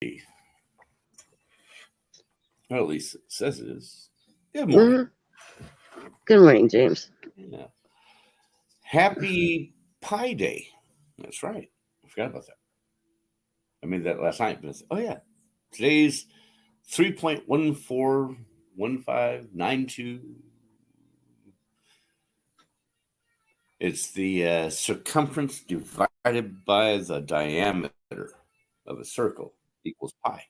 Well, at least it says it is. Good morning. Good morning, James. Yeah. Happy Pi Day. That's right. I forgot about that. I made that last night. But oh, yeah. Today's 3.141592. It's the circumference divided by the diameter of a circle equals pi.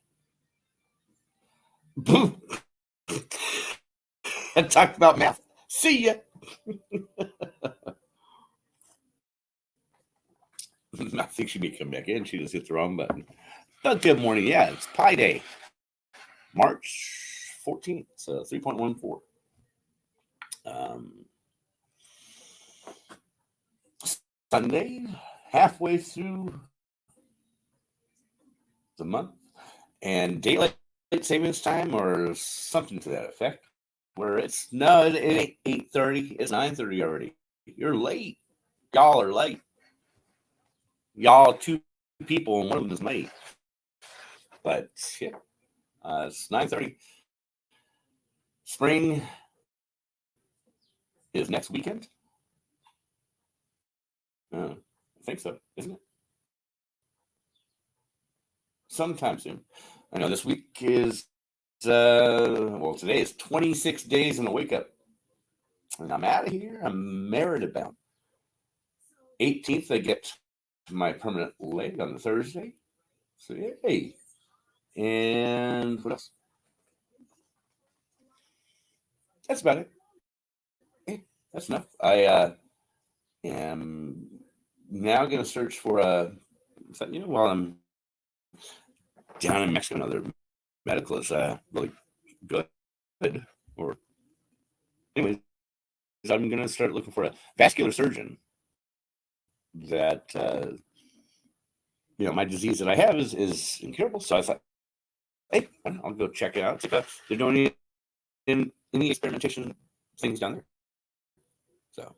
Boom. And talked about math. See ya. I think she may come back in. She just hit the wrong button. But good morning. Yeah, it's Pi Day. March 14th, 3.14. Sunday, halfway through the month, and daylight savings time or something to that effect, where it ain't 8:30, it's 9:30 already. You're late. Y'all are late. Y'all, two people, and one of them is late. But yeah, it's 9:30. Spring is next weekend. I think so, isn't it? Sometime soon. I know this week is, today is 26 days in the wake up. And I'm out of here. I'm merit bound. 18th, I get my permanent leg on the Thursday. So, yay. And what else? That's about it. Hey, that's enough. I am now going to search for while I'm down in Mexico, another medical is really good. Or anyways, I'm going to start looking for a vascular surgeon that my disease that I have is incurable. So I thought, hey, I'll go check it out. See if they're doing any experimentation things down there. So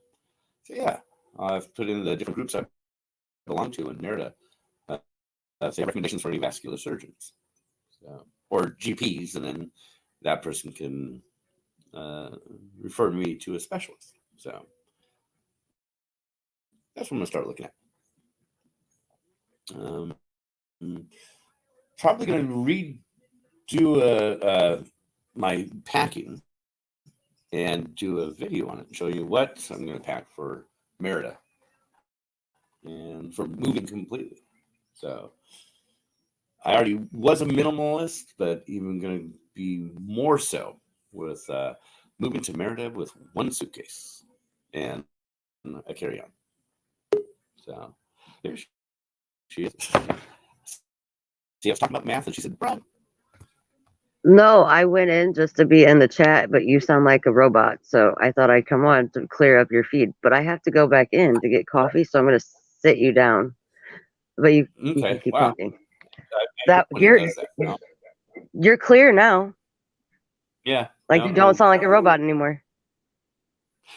yeah, I've put in the different groups I belong to in Merida. Say recommendations for any vascular surgeons, or GPs, and then that person can refer me to a specialist. So that's what I'm going to start looking at. Probably going to redo my packing and do a video on it and show you what I'm going to pack for Merida and for moving completely. So I already was a minimalist, but even going to be more so with moving to Merida with one suitcase and a carry-on. So there she is. See, I was talking about math, and she said, "Run." No, I went in just to be in the chat, but you sound like a robot, so I thought I'd come on to clear up your feed. But I have to go back in to get coffee, so I'm going to sit you down. But you can keep talking. You're clear now. Yeah. Like you don't sound like a robot anymore.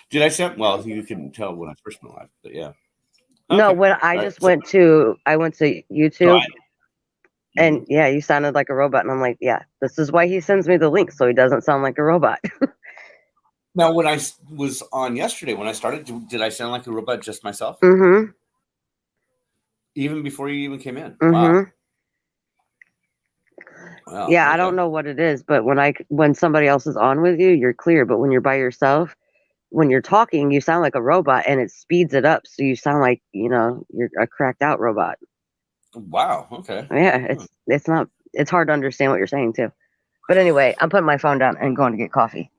Did I sound well? You couldn't tell when I first went live, but yeah. Okay. No, when I went to YouTube, and yeah, you sounded like a robot, and I'm like, yeah, this is why he sends me the link, so he doesn't sound like a robot. Now, when I was on yesterday, when I started, did I sound like a robot just myself? Mm-hmm. Even before you even came in? Mm-hmm. Wow. Yeah, okay. I don't know what it is, but when somebody else is on with you, you're clear. But when you're by yourself, when you're talking, you sound like a robot, and it speeds it up, so you sound like you're a cracked out robot. Wow. Okay. Yeah, it's hard to understand what you're saying too. But anyway, I'm putting my phone down and going to get coffee.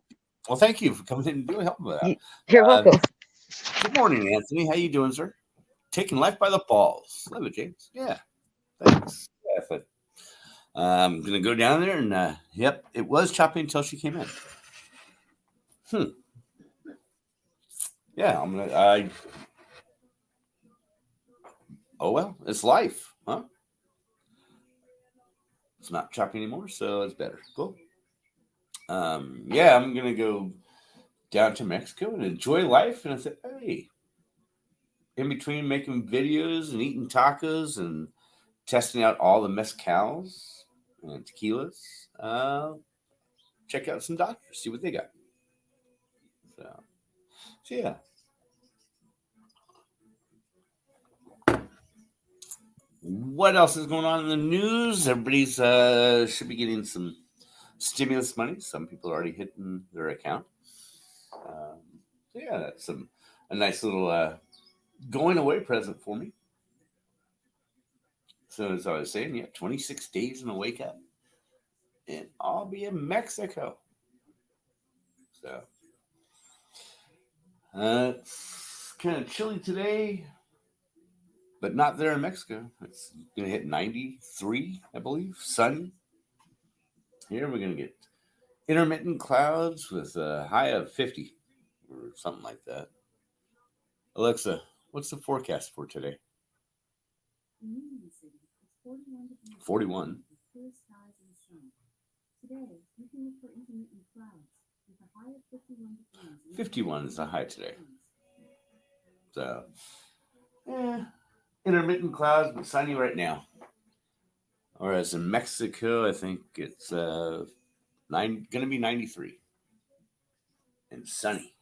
Well, thank you for coming in and doing help with that. You're welcome. Good morning, Anthony. How you doing, sir? Taking life by the balls. Love it, James. Yeah. Thanks. Yeah, I'm gonna go down there and yep, it was chopping until she came in. Yeah, oh well, it's life, huh? It's not chopping anymore, so it's better. Cool. Yeah, I'm gonna go down to Mexico and enjoy life. And I said, hey, in between making videos and eating tacos and testing out all the mezcals, and tequilas. Check out some doctors, see what they got. So yeah. What else is going on in the news? Everybody's should be getting some stimulus money. Some people are already hitting their account. Yeah, that's a nice little going away present for me. So as I was saying, yeah, 26 days in a wake up, and I'll be in Mexico. So it's kind of chilly today, but not there in Mexico. It's going to hit 93, I believe, sunny. Here we're going to get intermittent clouds with a high of 50 or something like that. Alexa, what's the forecast for today? 41. Today, you can look for intermittent clouds with a high of 51 degrees. 51 is the high today. So, intermittent clouds, but sunny right now. Whereas in Mexico, I think it's going to be 93 and sunny.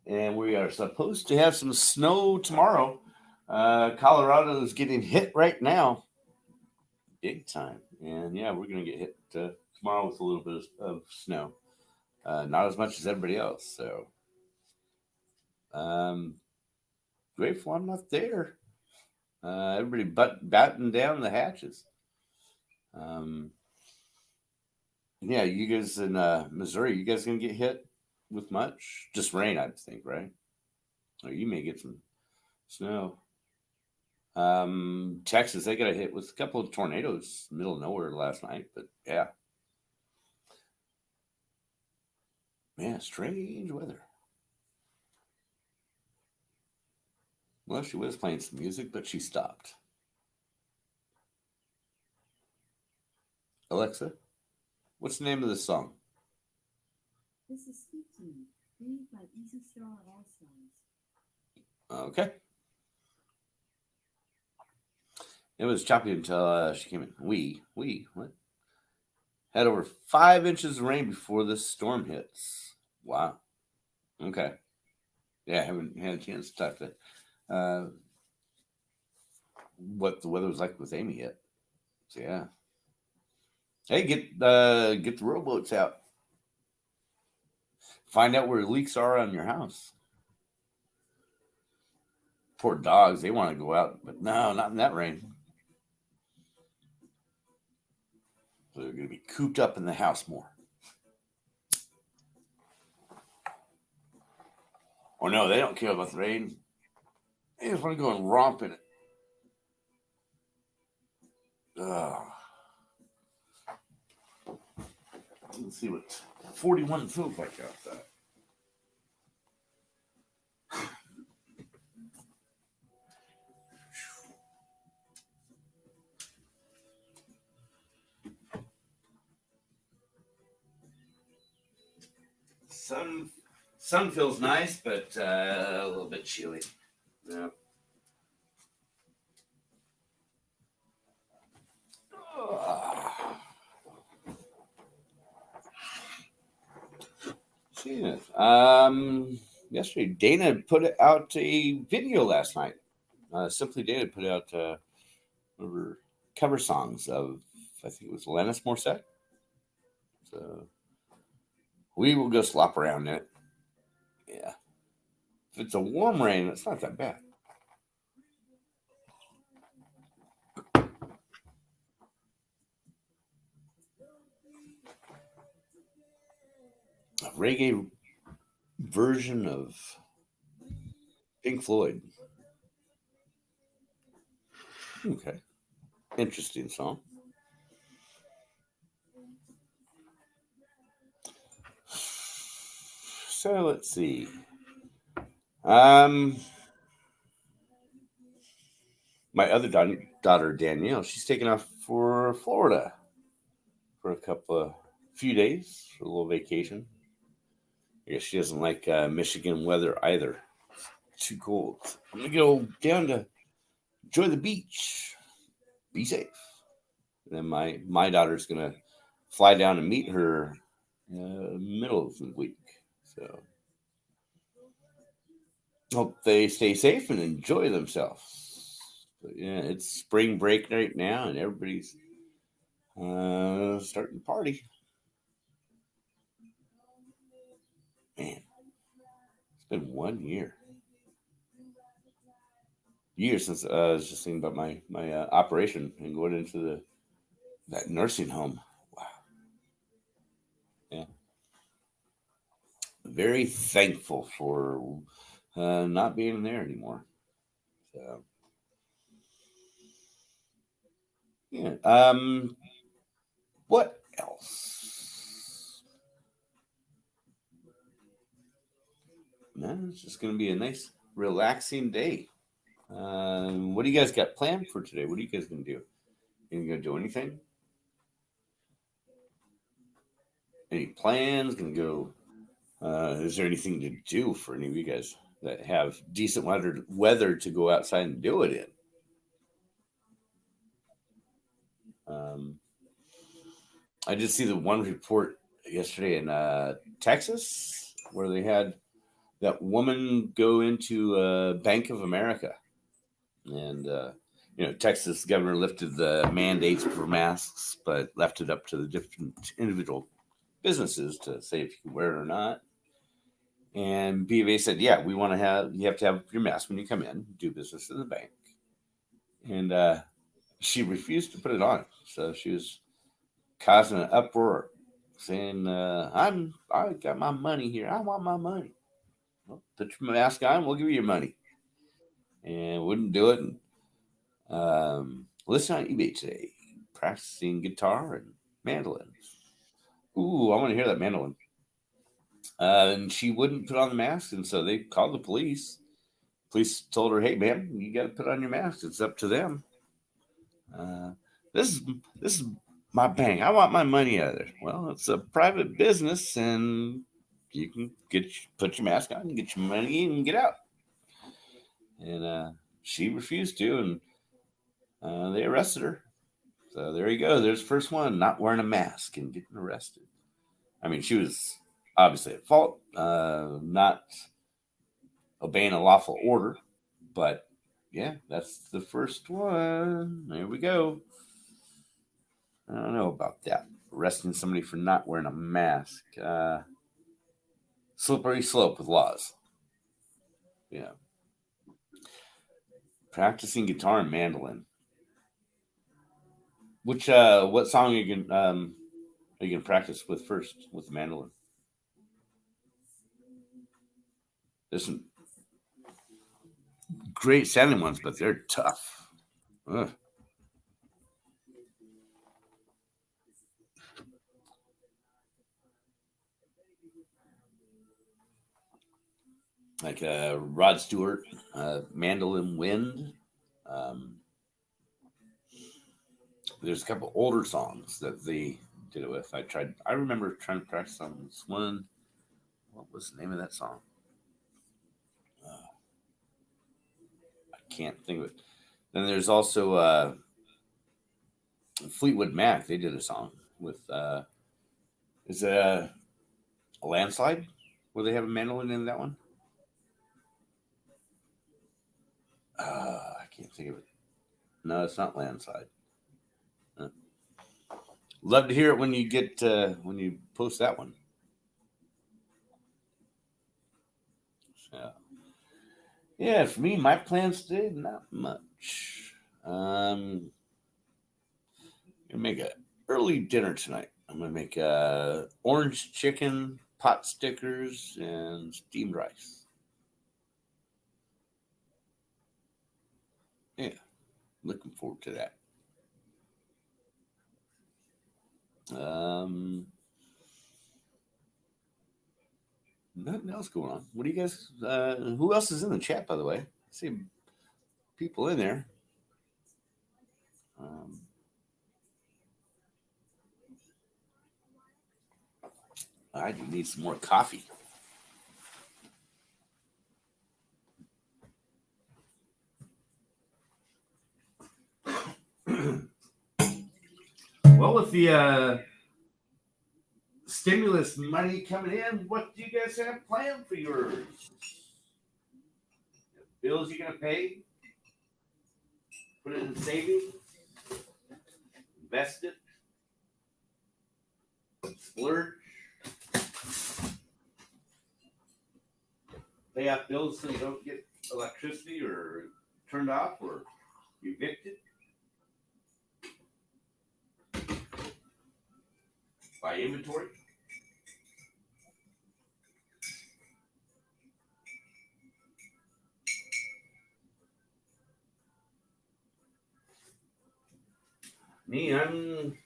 And we are supposed to have some snow tomorrow. Colorado is getting hit right now, big time. And yeah, we're going to get hit tomorrow with a little bit of snow. Not as much as everybody else. So, grateful I'm not there. Everybody batten down the hatches. Yeah, you guys in Missouri, you guys going to get hit with much? Just rain, I think, right? Or you may get some snow. Texas, they got hit with a couple of tornadoes middle of nowhere last night, but yeah. Man, strange weather. Well, she was playing some music, but she stopped. Alexa, what's the name of this song? This is Speak to Me, made by Easy Star All Stars. Okay. It was choppy until she came in. What? Had over 5 inches of rain before this storm hits. Wow. Okay. Yeah, I haven't had a chance to talk to what the weather was like with Amy yet. So yeah. Hey, get the rowboats out. Find out where leaks are on your house. Poor dogs, they want to go out, but no, not in that rain. So they're going to be cooped up in the house more. Or no, they don't care about the rain. They just want to go and romp in it. Let's see what 41 feels like outside. Sun feels nice, but a little bit chilly. Yeah. Yesterday, Dana put out a video last night. Simply Dana put out cover songs of, I think it was Alanis Morissette. So we will go slop around in it. Yeah. If it's a warm rain, it's not that bad. A reggae version of Pink Floyd. Okay. Interesting song. So let's see. My other daughter, Danielle, she's taking off for Florida for a few days for a little vacation. I guess she doesn't like Michigan weather either. It's too cold. I'm going to go down to enjoy the beach. Be safe. Then my daughter's gonna fly down and meet her middle of the week. So hope they stay safe and enjoy themselves. But yeah, it's spring break right now, and everybody's starting to party. Man, it's been 1 year. Years since I was just thinking about my operation and going into that nursing home. Wow. Yeah. Very thankful for not being there anymore. So yeah. What else? Man, it's just going to be a nice, relaxing day. What do you guys got planned for today? What are you guys going to do? You going to do anything? Any plans? Going to go? Is there anything to do for any of you guys that have decent weather to go outside and do it in? I did see the one report yesterday in Texas where they had that woman go into Bank of America, and Texas governor lifted the mandates for masks, but left it up to the different individual businesses to say if you can wear it or not. And B of A said, "Yeah, you have to have your mask when you come in, do business in the bank." And she refused to put it on, so she was causing an uproar, saying, I got my money here. I want my money." Well, put your mask on, we'll give you your money. And wouldn't do it. And, listen on eBay today, practicing guitar and mandolin. Ooh, I want to hear that mandolin. And she wouldn't put on the mask, and so they called the police. Police told her, "Hey, ma'am, you got to put on your mask. It's up to them. Uh, this is my bank. I want my money out of there." Well, it's a private business, and you can put your mask on, and get your money, and get out. And she refused to, and they arrested her. So there you go. There's the first one, not wearing a mask and getting arrested. I mean, she was obviously at fault, not obeying a lawful order, but yeah, that's the first one. There we go. I don't know about that. Arresting somebody for not wearing a mask. Slippery slope with laws. Yeah. Practicing guitar and mandolin. What song are you gonna practice with first with the mandolin? There's some great sounding ones, but they're tough. Ugh. Like Rod Stewart, Mandolin Wind. Um, there's a couple older songs that they did it with. I remember trying to practice on this one. What was the name of that song? I can't think of it. Then there's also Fleetwood Mac. They did a song with is it a landslide where they have a mandolin in that one? I can't think of it. No, it's not landslide. Uh, Love to hear it when you post that one. So, yeah, for me, my plans today, not much. Gonna make a early dinner tonight. I'm gonna make orange chicken, pot stickers, and steamed rice. Yeah, looking forward to that. Um, Nothing else going on. What do you guys? Who else is in the chat? By the way, I see people in there. Um, I do need some more coffee. Well, with the stimulus money coming in, what do you guys have planned for yours? Bills you're gonna pay? Put it in savings? Invest it? Splurge? Pay off bills so you don't get electricity or turned off or evicted? Buy inventory? Me, I'm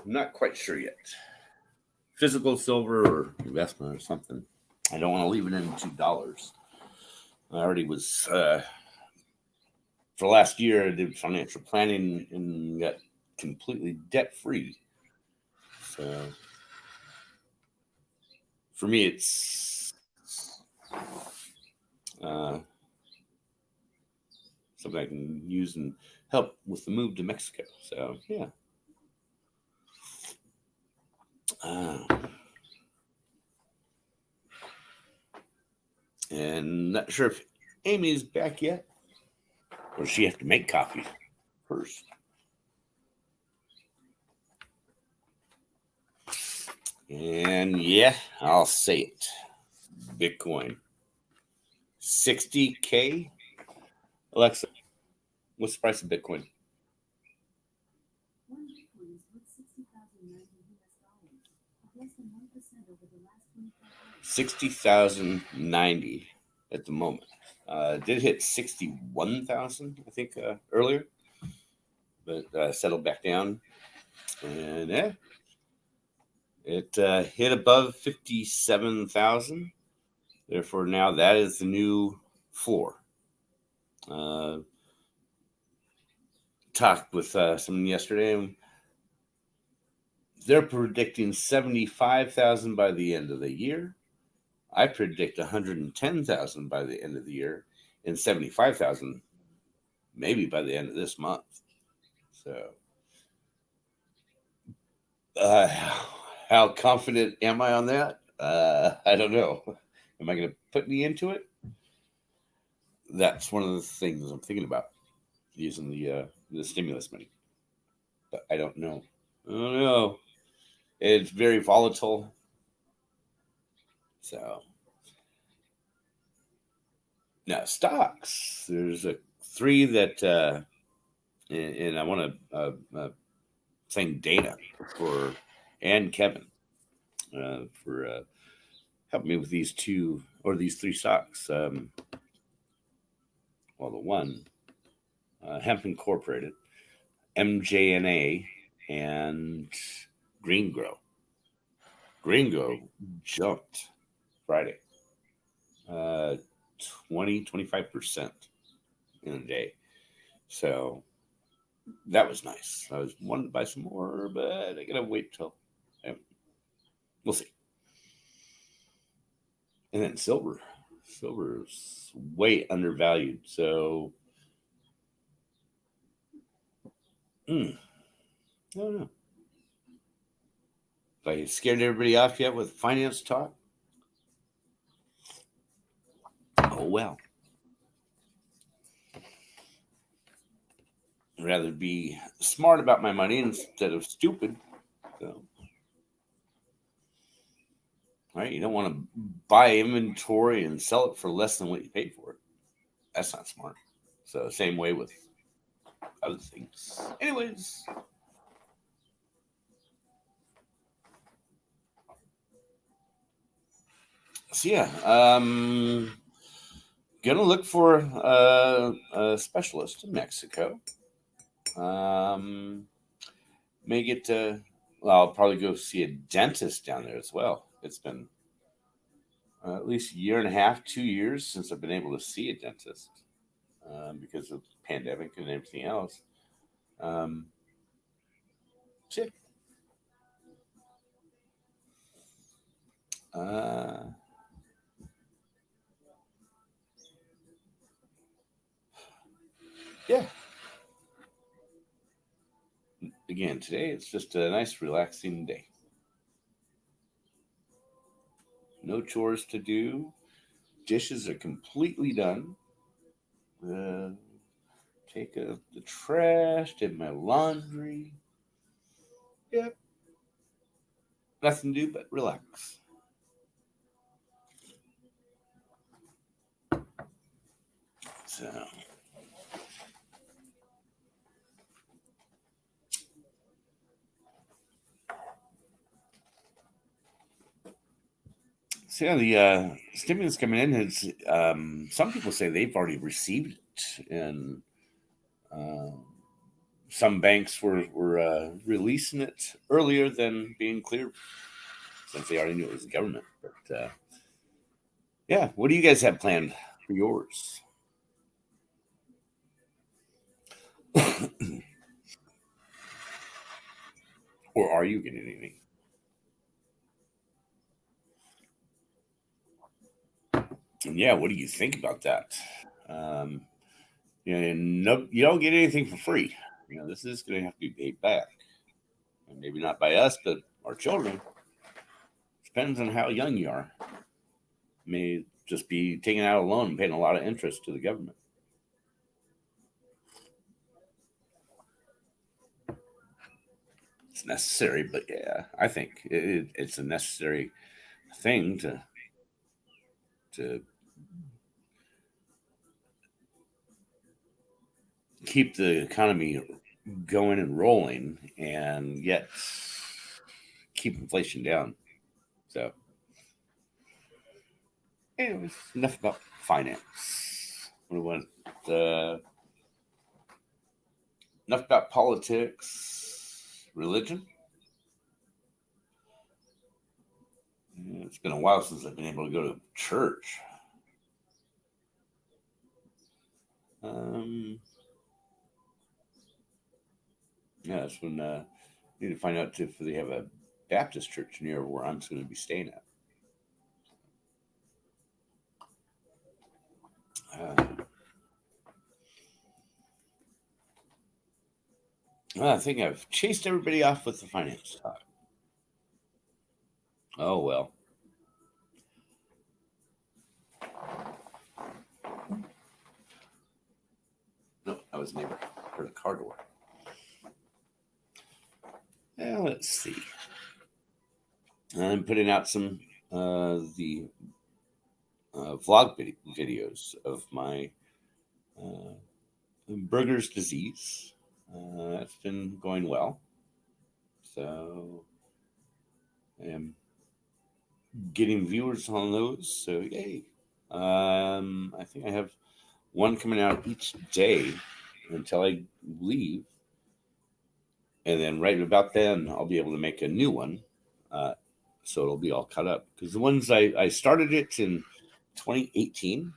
not quite sure yet. Physical silver or investment or something. I don't want to leave it in $2. I already was for last year. I did financial planning and got completely debt free. So for me, it's something I can use and help with the move to Mexico. So yeah. And not sure if Amy's back yet, or does she have to make coffee first? And yeah, I'll say it. Bitcoin. 60K. Alexa, what's the price of Bitcoin? One Bitcoin is worth $60,090, up less than 1% over the last 24 hours. 60,090 at the moment. Did hit 61,000, I think, earlier, but settled back down. And yeah, it hit above 57,000. Therefore, now that is the new floor. Talked with someone yesterday, and they're predicting 75,000 by the end of the year. I predict 110,000 by the end of the year, and 75,000 maybe by the end of this month. So, how confident am I on that? I don't know. Am I going to put me into it? That's one of the things I'm thinking about, using the stimulus money. But I don't know. I don't know. It's very volatile. So now stocks. There's three that, and I want to thank Dana for and Kevin for helping me with these three stocks. Well, the one, Hemp Incorporated, MJNA, and Green Grow. Green Grow jumped Friday, 25% in a day. So that was nice. I was wanting to buy some more, but I gotta wait till we'll see. And then silver. Silver is way undervalued. So I don't know. If I scared everybody off yet with finance talk, oh well. I'd rather be smart about my money instead of stupid. So, right? You don't want to buy inventory and sell it for less than what you paid for it. That's not smart. So, same way with other things. Anyways. So yeah, gonna look for a specialist in Mexico. May get to. Well, I'll probably go see a dentist down there as well. It's been at least a year and a half, 2 years since I've been able to see a dentist because of the pandemic and everything else. Shit. Yeah. again, today it's just a nice, relaxing day. No chores to do. Dishes are completely done. Take out the trash, did my laundry. Yep. Nothing to do but relax. So. So yeah, the stimulus coming in is some people say they've already received it, and some banks were releasing it earlier than being cleared since they already knew it was the government. But yeah, what do you guys have planned for yours? Or are you getting anything? And yeah, what do you think about that? Um, no, you don't get anything for free. This is going to have to be paid back, and maybe not by us, but our children. Depends on how young you are. May just be taking out a loan and paying a lot of interest to the government. It's necessary, but yeah, I think it's a necessary thing to keep the economy going and rolling, and yet keep inflation down. So, anyways, enough about finance. We went enough about politics, religion. It's been a while since I've been able to go to church. Yeah, that's when I need to find out if they have a Baptist church near where I'm going to be staying at. I think I've chased everybody off with the finance talk. Oh, well. No, I was neighbor. Heard a car door. Well, let's see. I'm putting out some the vlog videos of my Berger's disease. That's been going well. So I am getting viewers on those. So yay. I think I have one coming out each day until I leave. And then right about then, I'll be able to make a new one. So it'll be all cut up. Because the ones I started it in 2018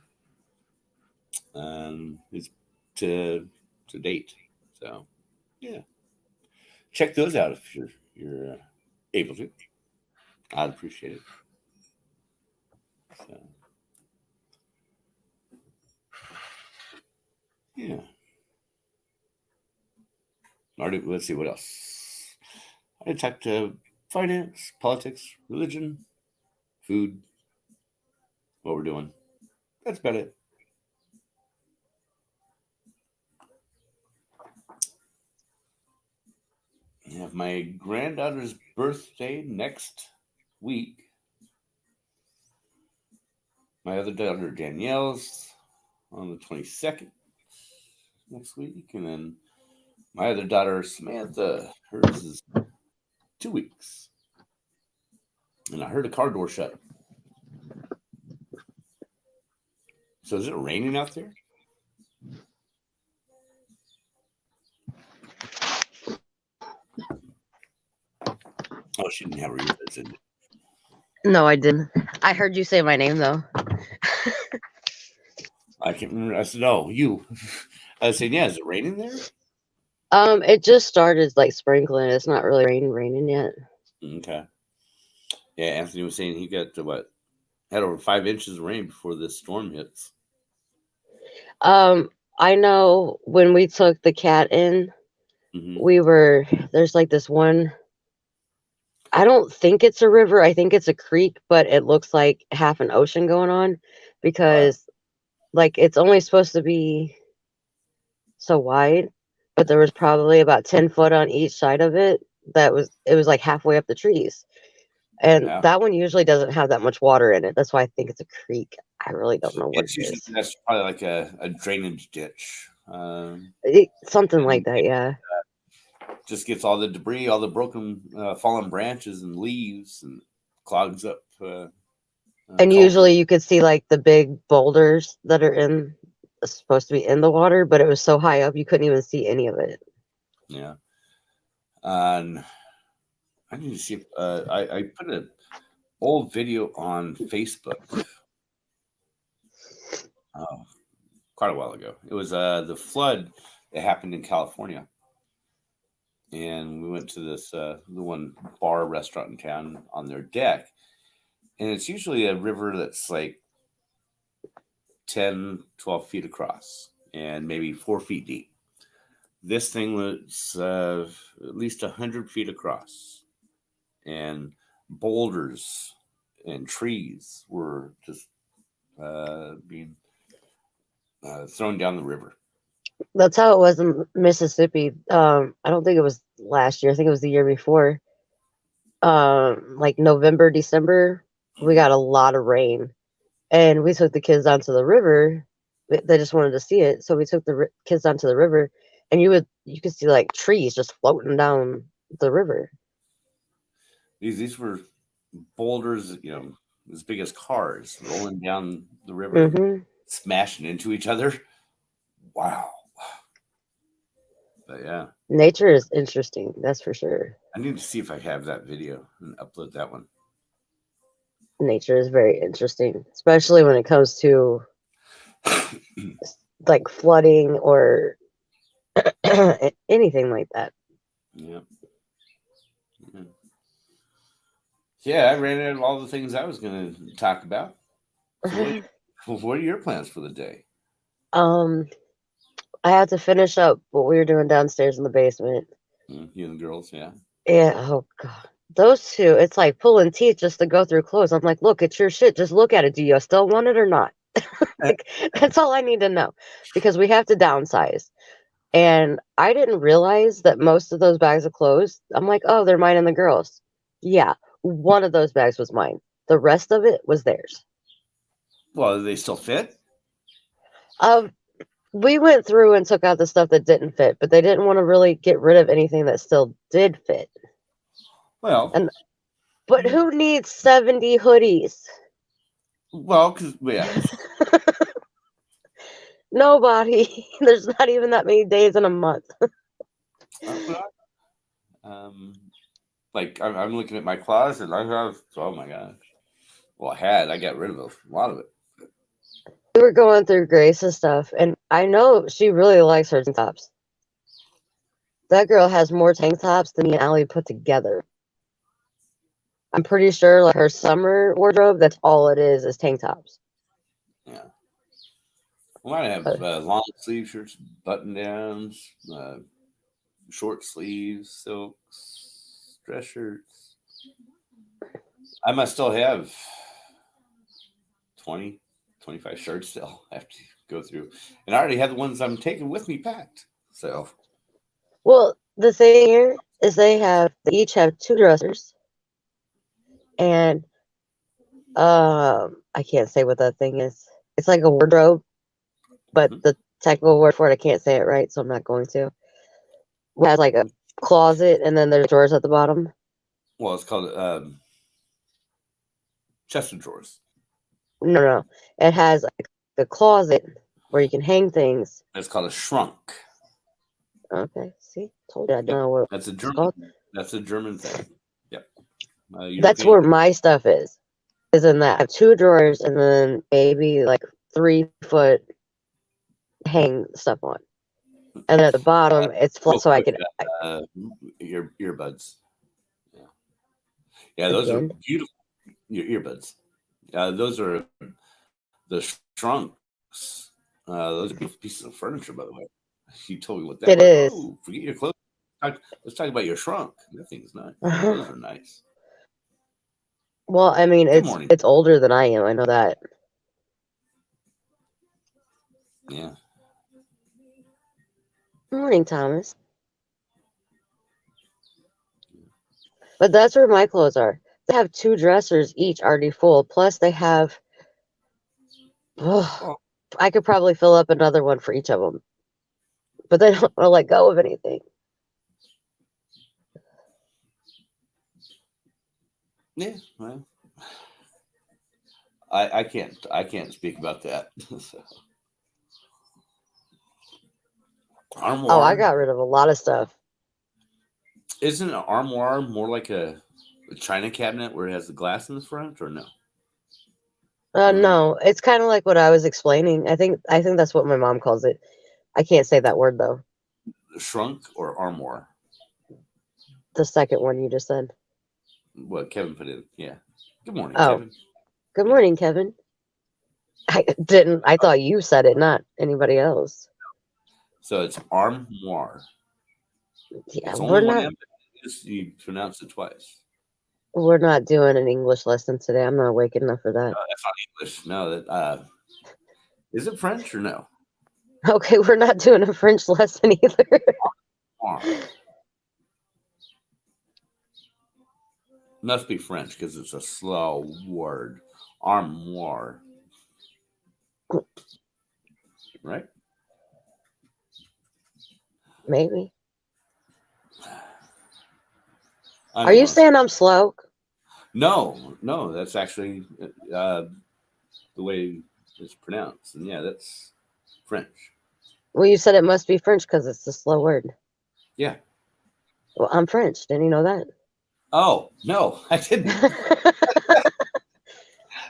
is to date. So yeah, check those out if you're able to. I'd appreciate it. So, yeah. Let's see what else. I talked to finance, politics, religion, food, what we're doing. That's about it. I have my granddaughter's birthday next week. My other daughter Danielle's on the 22nd next week, and then my other daughter Samantha, hers is 2 weeks. And I heard a car door shut. So is it raining out there? Oh, she didn't have her earbuds in. No, I didn't. I heard you say my name though. I can't remember. I said, "No, you." I was saying, "Yeah, is it raining there?" It just started like sprinkling. It's not really raining yet. Okay. Yeah, Anthony was saying he got had over 5 inches of rain before this storm hits. I know when we took the cat in, Mhm. There's like this one, I don't think it's a river, I think it's a creek, but it looks like half an ocean going on because like it's only supposed to be so wide, but there was probably about 10 foot on each side of it. It was like halfway up the trees. And Yeah. that one usually doesn't have that much water in it. That's why I think it's a creek. I really don't know what It's it usually is. that's probably like a drainage ditch. Something like And that, it yeah. just gets all the debris, all the broken, fallen branches and leaves, and clogs up And culvert. usually you could see like the big boulders that are supposed to be in the water, but it was so high up you couldn't even see any of it. Yeah. And I need to see if I put an old video on Facebook quite a while ago. It was the flood that happened in California. And we went to this the one bar restaurant in town on their deck. And it's usually a river that's like 10, 12 feet across and maybe 4 feet deep. This thing was at least 100 feet across, and boulders and trees were just being thrown down the river. That's how it was in Mississippi. I don't think it was last year. I think it was the year before. Like November, December, we got a lot of rain, and we took the kids down to the river. They just wanted to see it, so we took the kids down to the river, and you could see like trees just floating down the river. These were boulders, as big as cars rolling down the river, Hmm. smashing into each other. Wow. But yeah, Nature is interesting, that's for sure. I need to see if I have that video and upload that one. Nature is very interesting, especially when it comes to like flooding or anything like that. Yeah. Yeah, I ran out of all the things I was going to talk about. So what are your plans for the day? um, I had to finish up what we were doing downstairs in the basement. You and the girls, yeah. Yeah, oh god. Those two, it's like pulling teeth just to go through clothes. I'm like, look, it's your shit. Just look at it. Do you still want it or not? Like, that's all I need to know. Because we have to downsize. And I didn't realize that most of those bags of clothes, I'm like, oh, they're mine and the girls. Yeah, one of those bags was mine. The rest of it was theirs. Well, do they still fit? Um, we went through and took out the stuff that didn't fit, but they didn't want to really get rid of anything that still did fit. Well, And but who needs 70 hoodies? because yeah, Nobody. There's not even that many days in a month. um, like I'm looking at my closet. I have, oh my gosh. Well, I got rid of a lot of it. We were going through Grace's stuff, and I know she really likes her tank tops. That girl has more tank tops than me and Allie put together. I'm pretty sure, like her summer wardrobe, that's all it is tank tops. Yeah. Well, I have long sleeve shirts, button downs, short sleeves, silks, dress shirts. I must still have 20, 25 shirts still I have to go through. And I already have the ones I'm taking with me packed. So, Well, the thing here is they each have 2 dressers, and I can't say what that thing is. It's like a wardrobe, but the technical word for it, I can't say it right, so I'm not going to. It has like a closet, and then there's drawers at the bottom. well, it's called chest of drawers. No. It has like a closet where you can hang things. It's called a shrunk. Okay, see? Told you I don't know what That's a it's German. called. That's a German thing. Yep. That's where my stuff is in that. I have 2 drawers and then maybe like 3 foot hang stuff on. And then at the bottom, it's flat, so I can. Your earbuds. Yeah, those Again? are beautiful. Your earbuds. Those are the shrunks. Those are beautiful pieces of furniture, by the way. You told me what that It was. is. Oh, forget your clothes. Let's talk about your shrunk. That thing's nice. Those are nice. Well, I mean, Good morning. it's older than I am. I know that. Yeah. Good morning, Thomas. But that's where my clothes are. They have 2 dressers each already full. Plus, they have. Oh, I could probably fill up another one for each of them. But they don't want to let go of anything. yeah. Well, I can't speak about that. So. Armoire. Oh, I got rid of a lot of stuff. Isn't an armoire more like a china cabinet where it has the glass in the front, or no? No, it's kind of like what I was explaining. I think that's what my mom calls it. I can't say that word though. Shrunk or armoire? The second one you just said. What Kevin put in? Yeah. Good morning, Oh. Kevin. Good morning, Kevin. I didn't. I thought you said it, not anybody else. So it's armoire. Yeah, It's we're only one not. M, but you pronounce it twice. We're not doing an English lesson today. I'm not awake enough for that. No, that's not English. No, that is it French or no? Okay, we're not doing a French lesson either. Armoire. Must be French because it's a slow word. Armoire. Right? Maybe. Are you saying I'm slow? No, that's actually the way it's pronounced. And yeah, that's French. Well, you said it must be French because it's a slow word. Yeah. Well, I'm French. Didn't you know that? Oh, no, I didn't.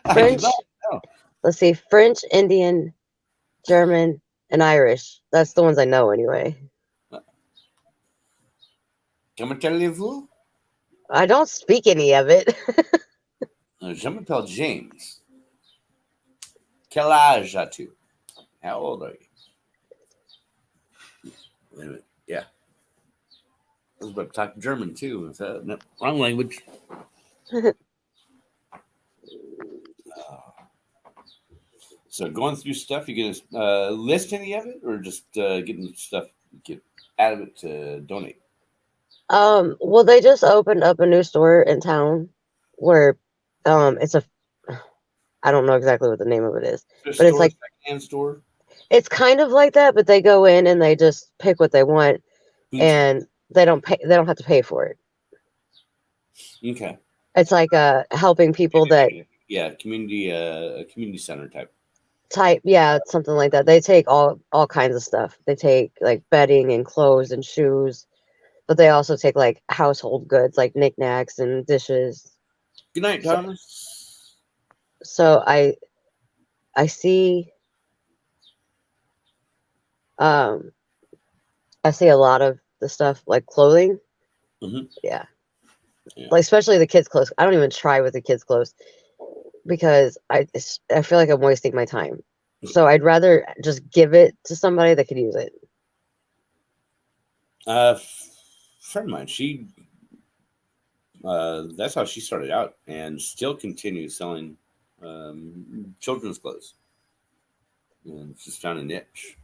I French. did not know. Let's see. French, Indian, German, and Irish. That's the ones I know anyway. Comment allez-vous? I don't speak any of it. Je m'appelle James. Quel âge as-tu? How old are you? Wait a minute. Yeah. I was about to talk German too. No, wrong language. So going through stuff, you gonna list any of it, or just getting stuff get out of it to donate? Well, they just opened up a new store in town where it's a I don't know exactly what the name of it is. But it's like secondhand store. It's kind of like that, but they go in and they just pick what they want and they don't have to pay for it. Okay. It's like helping people that community center type. Yeah, something like that. They take all kinds of stuff. They take like bedding and clothes and shoes, but they also take like household goods like knickknacks and dishes. Good night, Thomas. So I see I see a lot of the stuff like clothing. Mm-hmm. Yeah. Like especially the kids' clothes. I don't even try with the kids' clothes because I feel like I'm wasting my time. So I'd rather just give it to somebody that could use it. Friend of mine, she that's how she started out and still continues selling children's clothes. And she's found a niche.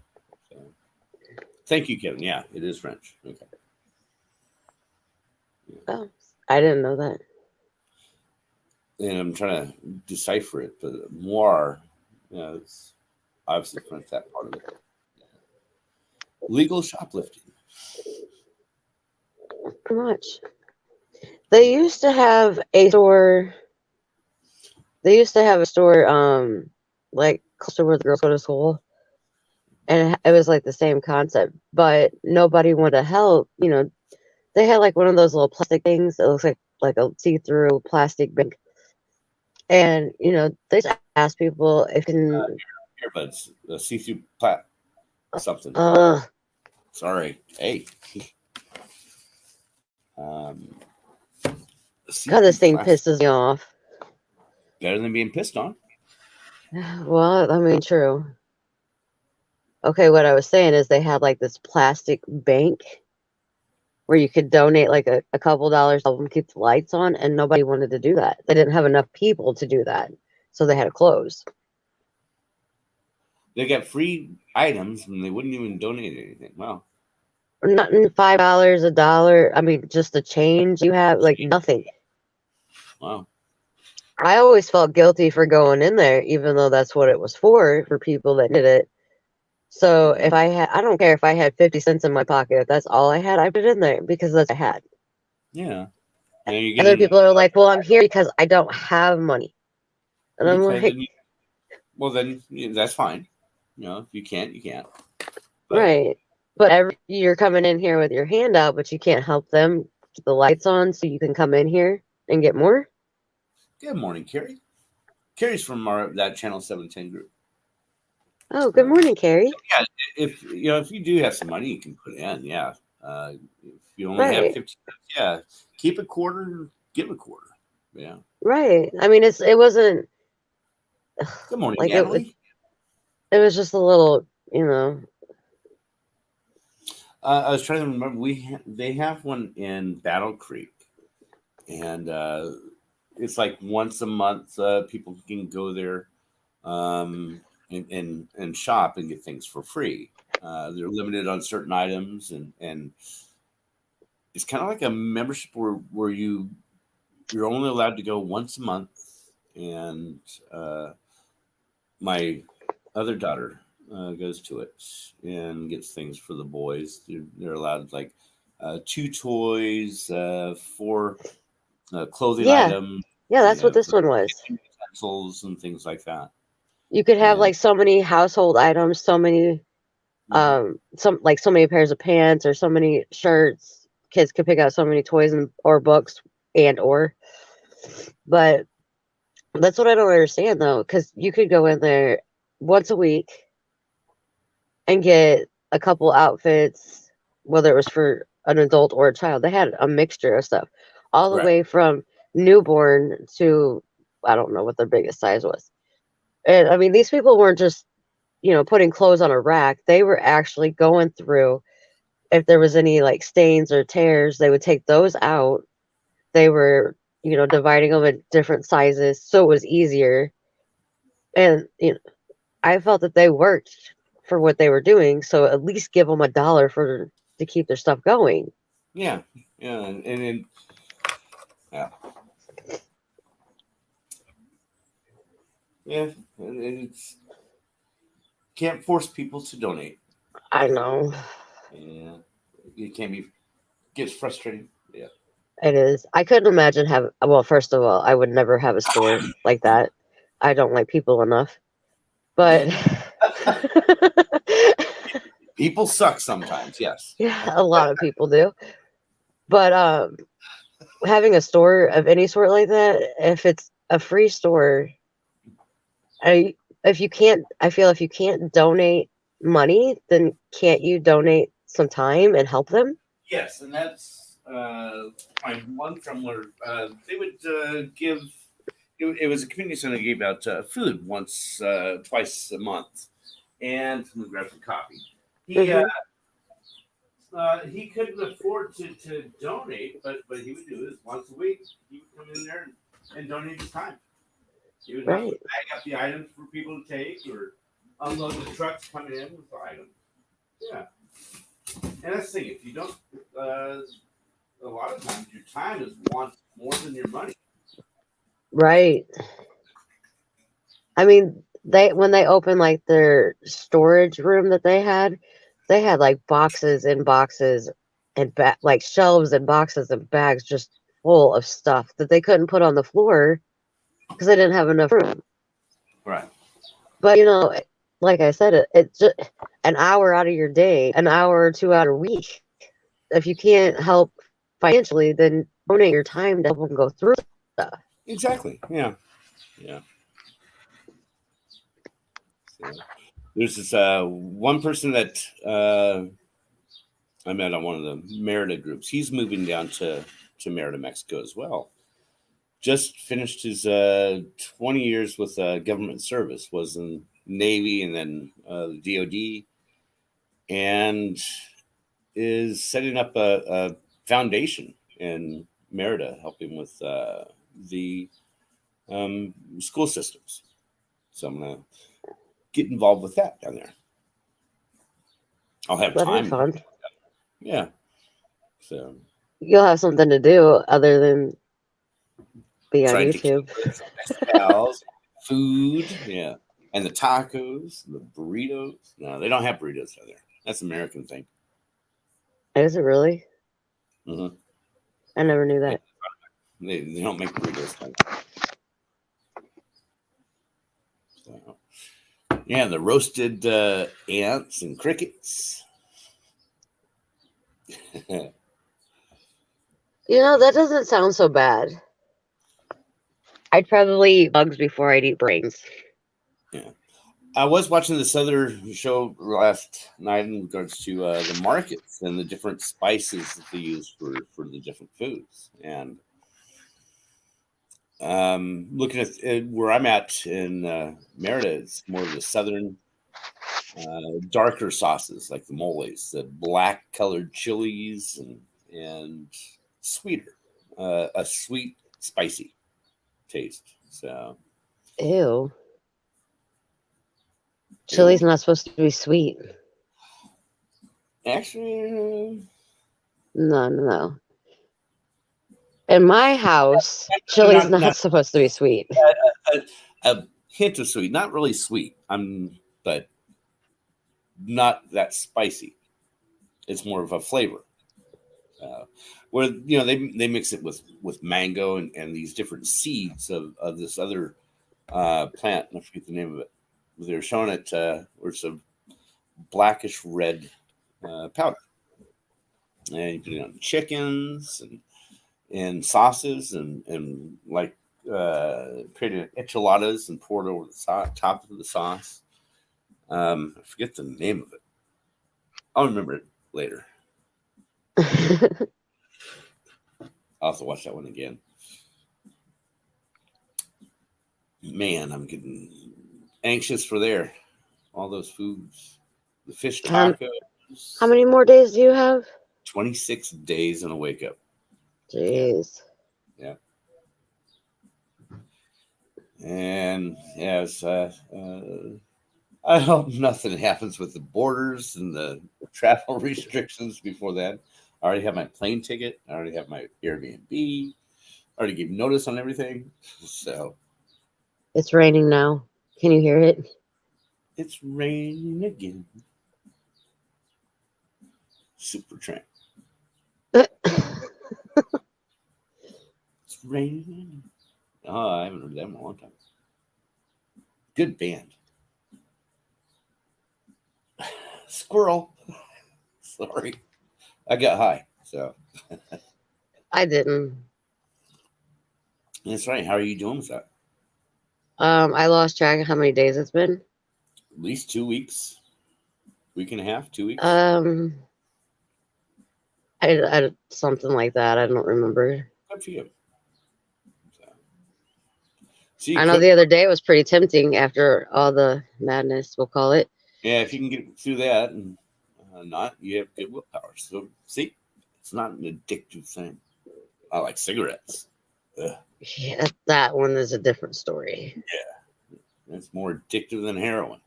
So. Thank you, Kevin. Yeah, it is French. Okay. Yeah. Oh, I didn't know that. And I'm trying to decipher it, but moire, it's obviously French, that part of it. Legal shoplifting. Pretty much. They used to have a store. Like close to where the girls go to school, and it was like the same concept, but nobody wanted to help. You know, they had like one of those little plastic things. It looks like a see-through plastic bag, and you know they just ask people if can earbuds, see-through something. Sorry. Hey. God, this thing pisses me off. Better than being pissed on. Well, I mean, true. Okay, what I was saying is they had like this plastic bank where you could donate like a couple dollars to help them keep the lights on, and nobody wanted to do that. They didn't have enough people to do that, so they had to close. They got free items and they wouldn't even donate anything. Wow. Nothing, $5, $1. I mean, just the change you have, like nothing. Wow. I always felt guilty for going in there, even though that's what it was for people that did it. So if I don't care if I had 50 cents in my pocket. If that's all I had, I put it in there because that's what I had. Yeah. And you get Other in, people are like, well, I'm here because I don't have money. And I'm okay, like, then that's fine. You know, if you can't, you can't. But, right. But you're coming in here with your hand out, but you can't help them keep the lights on so you can come in here and get more. good morning, Carrie. Carrie's from that Channel 710 group. Oh, good morning, Carrie. Yeah, if you do have some money, you can put in. Yeah, if you only have Right. 50 cents, yeah, keep a quarter, give a quarter. Yeah. Right. I mean, it wasn't Good morning, like Natalie. it was just a little, you know. I was trying to remember. They have one in Battle Creek, and it's like once a month. People can go there and shop and get things for free. They're limited on certain items, and it's kind of like a membership where you're only allowed to go once a month. And my other daughter goes to it and gets things for the boys. They're allowed like 2 toys, 4 clothing Yeah. items. Yeah, that's what this For one was. utensils and things like that. You could have And like so many household items, so many so many pairs of pants or so many shirts. Kids could pick out so many toys or books or but that's what I don't understand though, because you could go in there once a week and get a couple outfits, whether it was for an adult or a child. They had a mixture of stuff, all the right. way from newborn to I don't know what their biggest size was. And I mean, these people weren't just putting clothes on a rack. They were actually going through if there was any like stains or tears, they would take those out. They were, dividing them in different sizes so it was easier. And I felt that they worked for what they were doing, so at least give them $1 to keep their stuff going. Yeah, yeah, and yeah, yeah, and it's can't force people to donate. I know. Yeah, it can be gets frustrating. Yeah. It is. I couldn't imagine well, first of all, I would never have a store like that. I don't like people enough. But People suck sometimes, yes. yeah, a lot of people do. But having a store of any sort like that, if it's a free store, I feel if you can't donate money, then can't you donate some time and help them? Yes, and that's my one from where they would give. It was a community center that gave out food twice a month, and let me grab some coffee. He couldn't afford to donate, but he would do this once a week. He would come in there and donate his time. He would have to bag up the items for people to take or unload the trucks coming in with the items. Yeah. And that's the thing, if you don't, a lot of times your time is wanted more than your money. Right. I mean, when they opened like their storage room that they had like boxes and boxes and like shelves and boxes and bags just full of stuff that they couldn't put on the floor because they didn't have enough room. Right. But like I said, it's just an hour out of your day, an hour or 2 out a week. If you can't help financially, then donate your time to help them go through stuff. Exactly. Yeah. Yeah. So, there's this one person that I met on one of the Merida groups. He's moving down to Merida, Mexico as well. Just finished his 20 years with government service, was in Navy and then the DOD, and is setting up a foundation in Merida, helping with the school systems. So I'm gonna get involved with that down there. I'll have That'll be time. fun. Yeah. So You'll have something to do other than be on trying to YouTube. mezcals, food, yeah, and the tacos, the burritos. No, they don't have burritos down there. That's an American thing. Is it really? Mm-hmm. I never knew that. They don't make burritos down there. So, yeah, the roasted ants and crickets. That doesn't sound so bad. I'd probably eat bugs before I'd eat brains. Yeah. I was watching this other show last night in regards to the markets and the different spices that they use for the different foods. And looking at where I'm at in Merida, it's more of the southern, darker sauces like the moles, the black colored chilies, and sweeter, a sweet, spicy taste. So, Ew. Chili's not supposed to be sweet. actually, No. In my house, chili's not supposed to be sweet. a hint of sweet, not really sweet. But not that spicy. It's more of a flavor. Where they mix it with mango and these different seeds of this other plant. I forget the name of it. They're showing it where it's a blackish red powder, and you put it on chickens and sauces and like created enchiladas and poured over the top of the sauce. I forget the name of it. I'll remember it later. I'll have to watch that one again. Man, I'm getting anxious for all those foods. The fish tacos. How many more days do you have? 26 days on a wake up. Jeez. Yeah. And yes, I hope nothing happens with the borders and the travel restrictions before that. I already have my plane ticket. I already have my Airbnb. I already gave notice on everything. So it's raining now. Can you hear it? It's raining again. Supertramp. It's raining. Oh, I haven't heard them in a long time. Good band. Squirrel. Sorry. I got high, so. I didn't. That's right. How are you doing with that? I lost track of how many days it's been. At least 2 weeks. Week and a half, 2 weeks. I something like that. I don't remember. Good for you. So I know the other day was pretty tempting after all the madness, we'll call it. Yeah, if you can get through that and not, you have good willpower. So, see, it's not an addictive thing. I like cigarettes. Ugh. Yeah, that one is a different story. Yeah, it's more addictive than heroin.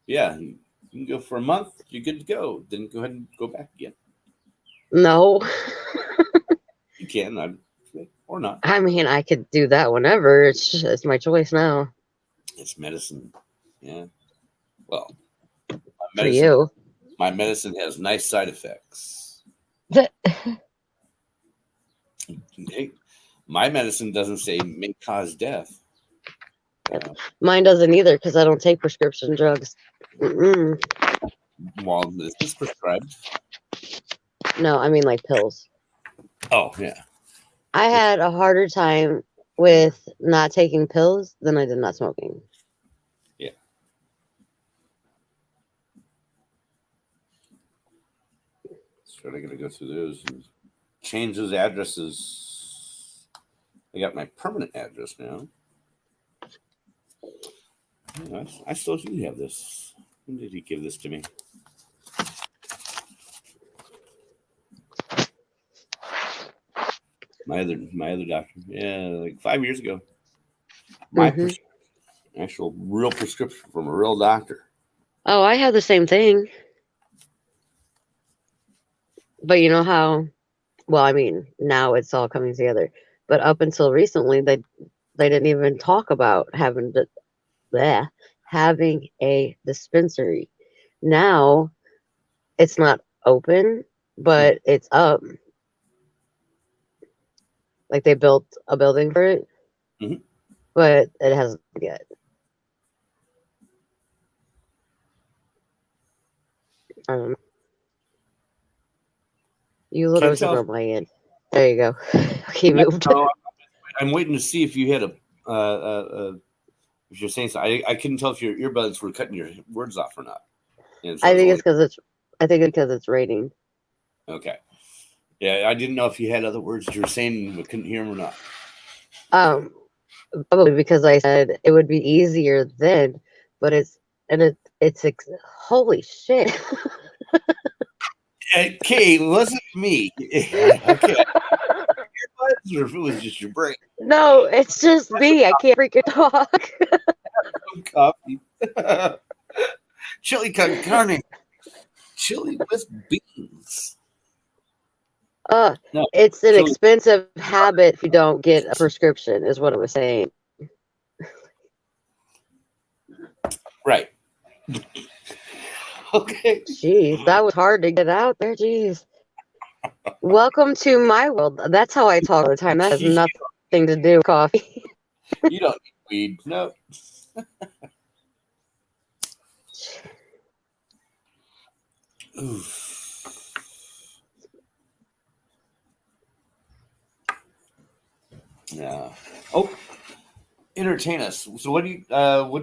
Yeah, you can go for a month. You're good to go. Then go ahead and go back again. No. You can, or not. I mean, I could do that whenever. It's my choice now. It's medicine. Yeah. Well, for you. My medicine has nice side effects. My medicine doesn't say may cause death. Mine doesn't either because I don't take prescription drugs. Mm-mm. Well, this is prescribed. No, I mean like pills. Oh, yeah. I had a harder time with not taking pills than I did not smoking. Yeah. So I got to go through those and change those addresses. I got my permanent address now. Yeah, I still do have this. When did he give this to me? My other doctor. Yeah, like 5 years ago. My actual real prescription from a real doctor. Oh, I have the same thing. But you know how, well, I mean, now it's all coming together. But up until recently, they didn't even talk about having a dispensary. Now it's not open, but it's up. Like they built a building for it, Mhm. but it hasn't yet. I don't know. You look Can't over tell. on my end. There you go. Okay, No, moved. I'm waiting to see if you had if you're saying so. I couldn't tell if your earbuds were cutting your words off or not. And so I was think only- it's because it's raining. okay. Yeah, I didn't know if you had other words you were saying but couldn't hear them or not. Probably because I said it would be easier then, but holy shit. Okay, it wasn't me. Okay, earbuds, or if it was just your brain. No, it's just me. I can't freaking talk. Some coffee. Chili con carne. Chili with beans. No, It's an chili. expensive habit if you don't get a prescription, is what I was saying. Right. Okay. Jeez, that was hard to get out there. Jeez. Welcome to my world. That's how I talk all the time. That has nothing to do with coffee. You don't need weed. No. Oof. Yeah. Oh, entertain us. So what'd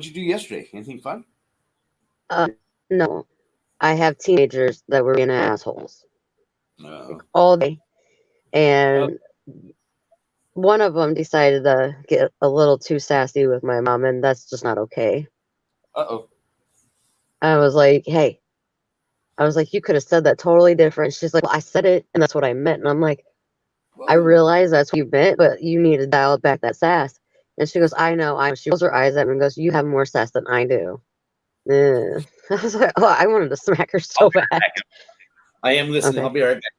you do yesterday? Anything fun? No, I have teenagers that were being assholes No. all day, and one of them decided to get a little too sassy with my mom, and that's just not okay. Uh-oh. I was like, hey, you could have said that totally different. She's like, well, I said it, and that's what I meant. And I'm like, I realize that's what you meant, but you need to dial back that sass. And she goes, I know. She rolls her eyes at me and goes, you have more sass than I do. I was like, oh, I wanted to smack her so bad. I am listening. Okay. I'll be right back.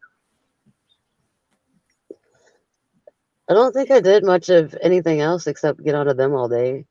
I don't think I did much of anything else except get out of them all day.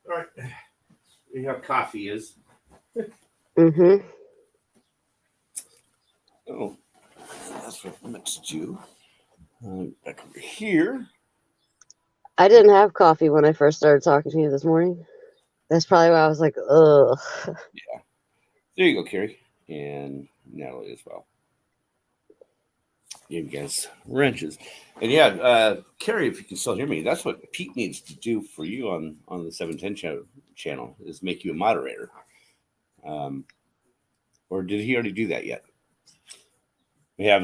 All right. We have coffee is. Mm-hmm. Oh, that's what I meant to do. Back over here. I didn't have coffee when I first started talking to you this morning. That's probably why I was like, ugh. Yeah. There you go, Carrie. And Natalie as well. You guys wrenches. And yeah, Carrie, if you can still hear me, that's what Pete needs to do for you on the 710 channel is make you a moderator. Or did he already do that yet? We have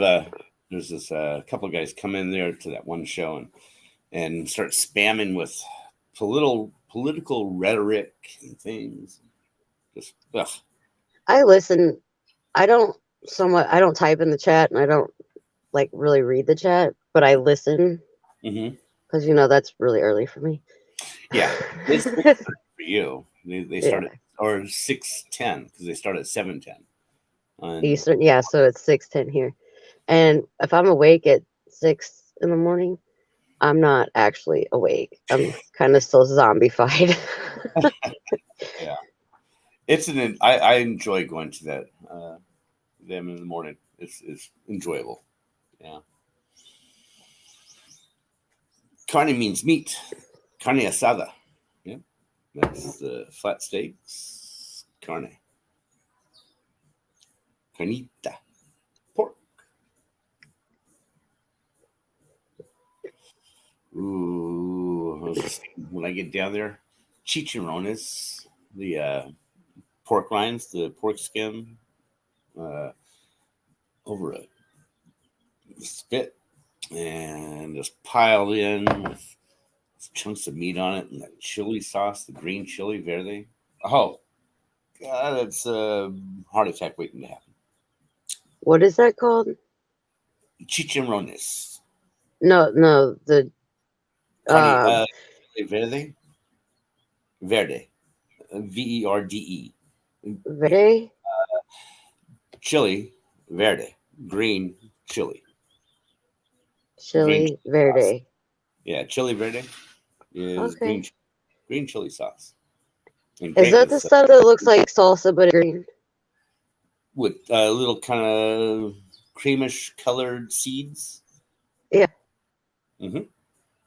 there's this couple of guys come in there to that one show and start spamming with political rhetoric and things. Just ugh. I listen. I don't type in the chat, and I don't like really read the chat, but I listen Mm-hmm. because that's really early for me. Yeah, it's for you. They start Yeah. at or 6:10 because they start at 7:10. Eastern, yeah. So it's 6:10 here, and if I'm awake at 6 in the morning, I'm not actually awake. I'm kind of still zombified. Yeah, I enjoy going to that them in the morning. It's enjoyable. Yeah. Carne means meat. Carne asada. Yeah, that's the flat steaks. Carne. Carnita. Pork. Ooh, when I get down there, chicharrones, the pork rinds, the pork skin, uh, over a spit, and just piled in with chunks of meat on it, and that chili sauce, the green chili verde. Oh, God, it's a heart attack waiting to happen. What is that called? Chicharrones. No, the Carne, um verde? Verde. Verde. verde Chili, verde. Green chili. Green chili chili sauce. verde. Yeah, chili verde is Okay. green chili sauce. And Is great that the with stuff that looks like salsa but green? with a little kind of creamish colored seeds. Yeah, Mm-hmm.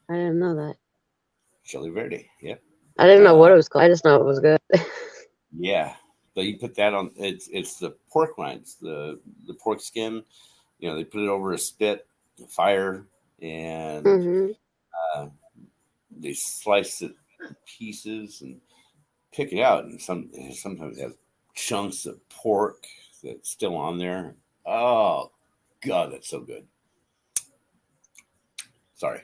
I didn't know that. Chili verde. Yeah. I didn't know what it was called. I just know it was good. Yeah. So you put that on. It's the pork rinds, the pork skin. They put it over a spit, fire, and hmm uh, they slice it in pieces and pick it out. And sometimes it has chunks of pork that's still on there. Oh God, that's so good. Sorry.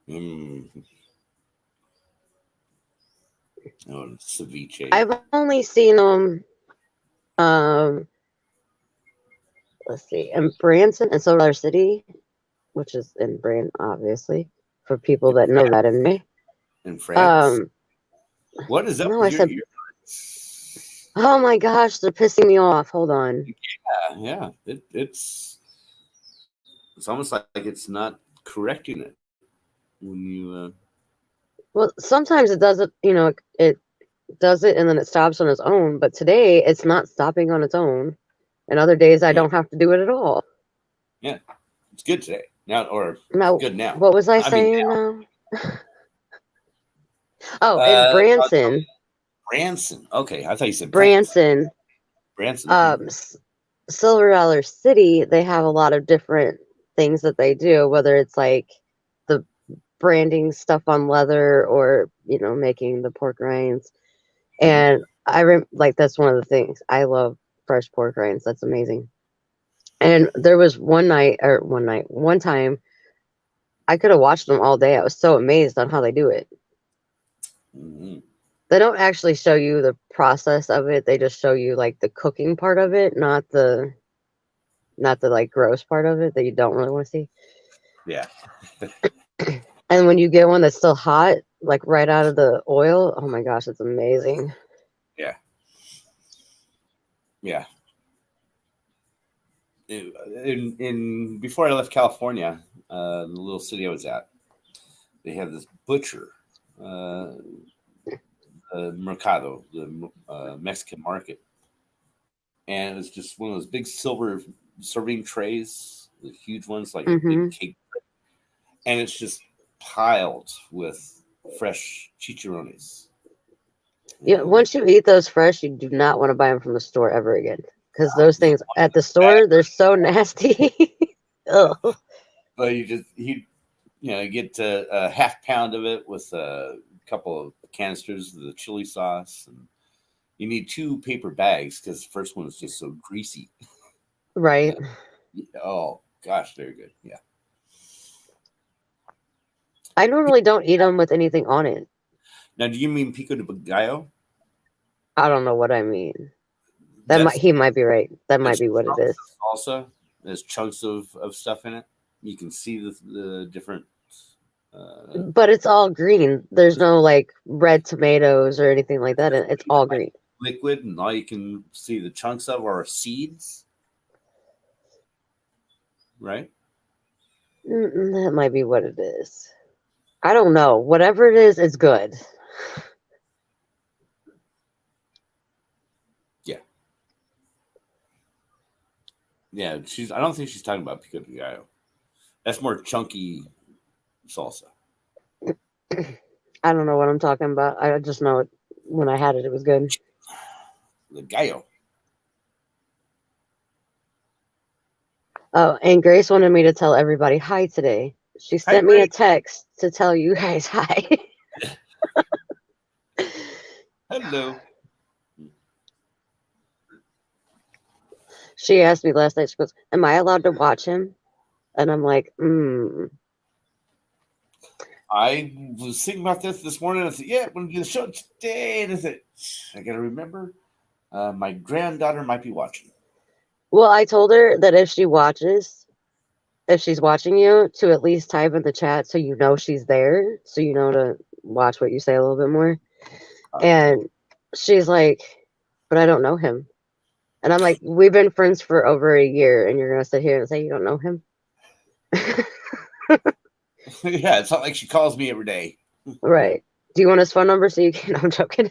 Mm. Oh, ceviche. I've only seen them. Um, let's see, in Branson and Silver City, which is in Brand, obviously, for people that know that in me. In France. What is up No, with I said, your oh my gosh, they're pissing me off. Hold on. yeah. It's almost like it's not correcting it when you. Well, sometimes it does it. It does it and then it stops on its own. But today, it's not stopping on its own. And other days, I don't have to do it at all. Yeah, it's good today now, or Now, good now. what was I I mean, saying now? Oh, in Branson. Branson. Okay, I thought you said France. Branson. Branson. Silver Dollar City, they have a lot of different things that they do, whether it's like the branding stuff on leather or making the pork rinds. And like that's one of the things I love, fresh pork rinds. That's amazing. And there was one time I could have watched them all day. I was so amazed on how they do it. Mm-hmm. They don't actually show you the process of it. They just show you like the cooking part of it, not the like gross part of it that you don't really want to see. Yeah. And when you get one that's still hot, like right out of the oil, oh my gosh, it's amazing. Yeah. Yeah. In before I left California, the little city I was at, they have this butcher, mercado, the Mexican market, and it's just one of those big silver serving trays, the huge ones like a big cake, and it's just piled with fresh chicharrones. Yeah, once you eat those fresh, you do not want to buy them from the store ever again because those things at the store, they're so nasty. Ugh. But you get a half pound of it with a couple of canisters of the chili sauce, and you need 2 paper bags because the first one is just so greasy. Right. Oh gosh, very good. Yeah. I normally don't eat them with anything on it. Now, do you mean pico de gallo? I don't know what I mean. He might be right. That might be what it is. Salsa. There's chunks of stuff in it. You can see the different. But it's all green. There's no like red tomatoes or anything like that. It's all green. Liquid, and all you can see the chunks of are seeds. Right? That might be what it is. I don't know. Whatever it is, it's good. Yeah, I don't think she's talking about pico de gallo. That's more chunky salsa. I don't know what I'm talking about. I just know it. When I had it, it was good. The gallo. Oh, and Grace wanted me to tell everybody hi today. She sent me a text to tell you guys hi. Hello. She asked me last night, she goes, am I allowed to watch him? And I'm like, I was thinking about this morning. I said, yeah, we're going to do the show today. And I said, I got to remember, my granddaughter might be watching. Well, I told her that if she's watching you, to at least type in the chat so you know she's there, so you know to watch what you say a little bit more. And she's like, but I don't know him. And I'm like, we've been friends for over a year, and you're going to sit here and say you don't know him? Yeah, it's not like she calls me every day. Right. Do you want his phone number so you can? I'm joking.